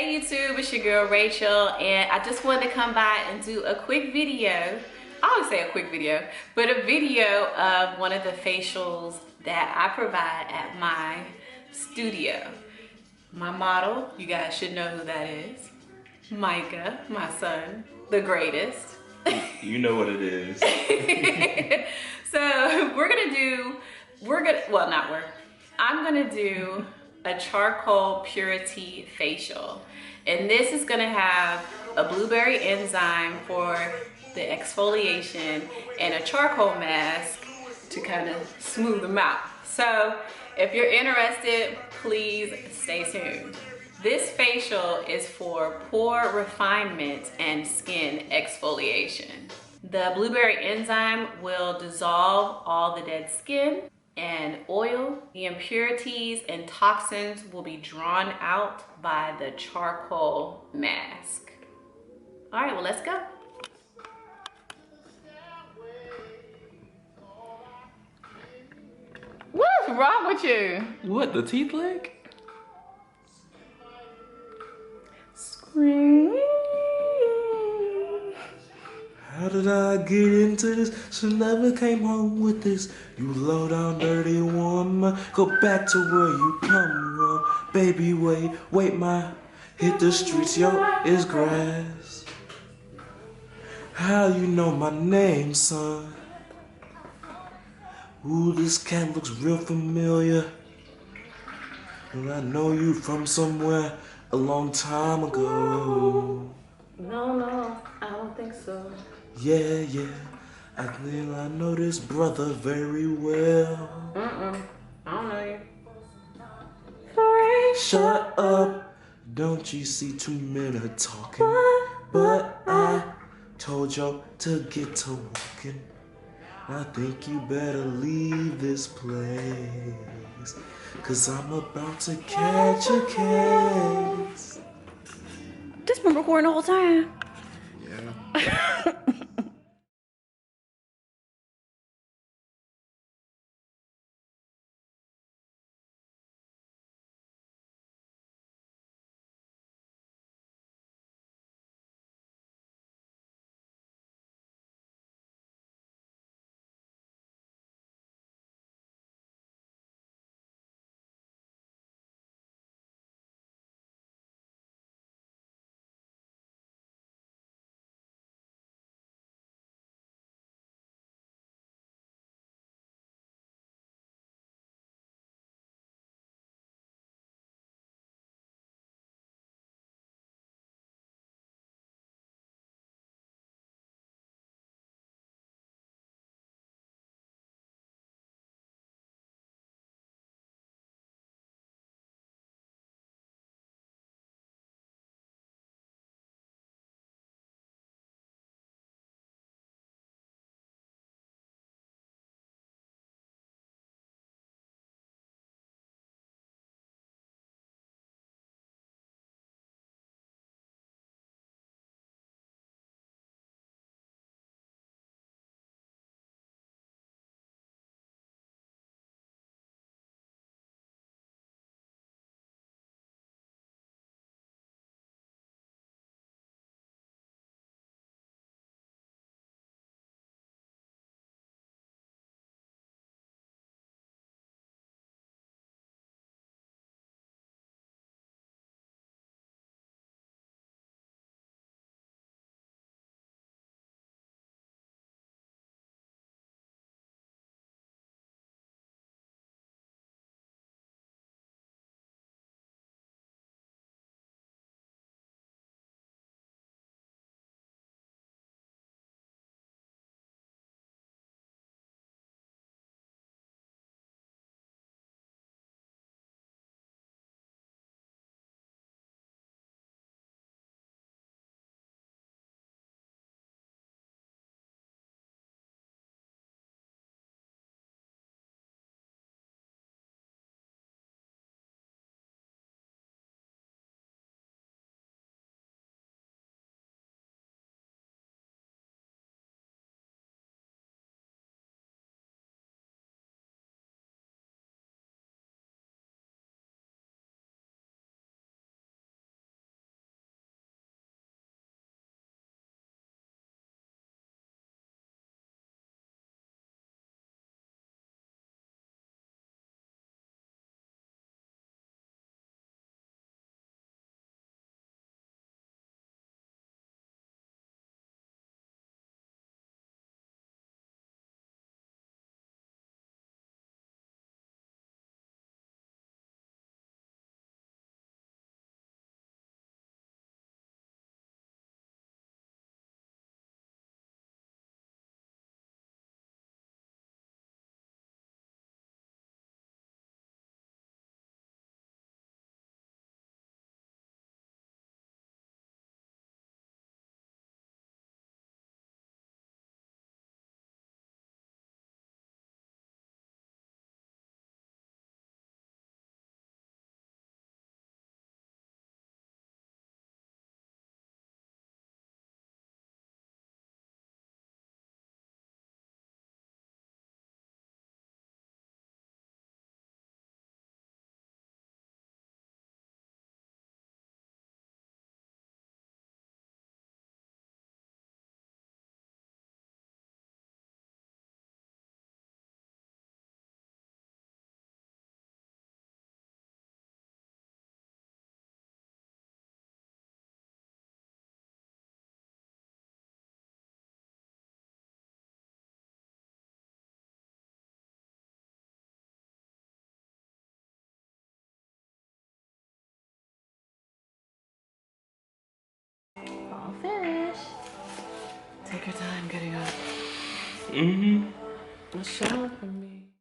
Hey YouTube, it's your girl Rachel, and I just wanted to come by and do a quick video. I always say a quick video, but a video of one of the facials that I provide at my studio. My model, you guys should know who that is. Micah, my son, the greatest. You know what it is. So I'm gonna do a charcoal purity facial. And this is gonna have a blueberry enzyme for the exfoliation and a charcoal mask to kind of smooth them out. So if you're interested, please stay tuned. This facial is for pore refinement and skin exfoliation. The blueberry enzyme will dissolve all the dead skin and oil. The impurities and toxins will be drawn out by the charcoal mask. All right, well, let's go. What's wrong with you? What, the teeth lick? Scream. How did I get into this? She never came home with this. You low down dirty woman. Go back to where you come from. Baby, wait, my hit the streets, yo, it's grass. How you know my name, son? Ooh, this cat looks real familiar. And I know you from somewhere a long time ago. No, I don't think so. Yeah, I think I know this brother very well. I don't know you. Shut up, don't you see 2 men are talking? But I told y'all to get to walking. I think you better leave this place, 'cause I'm about to catch a case. This been recording the whole time. Yeah. all finished. Take your time getting up. Mm-hmm. A shower for me.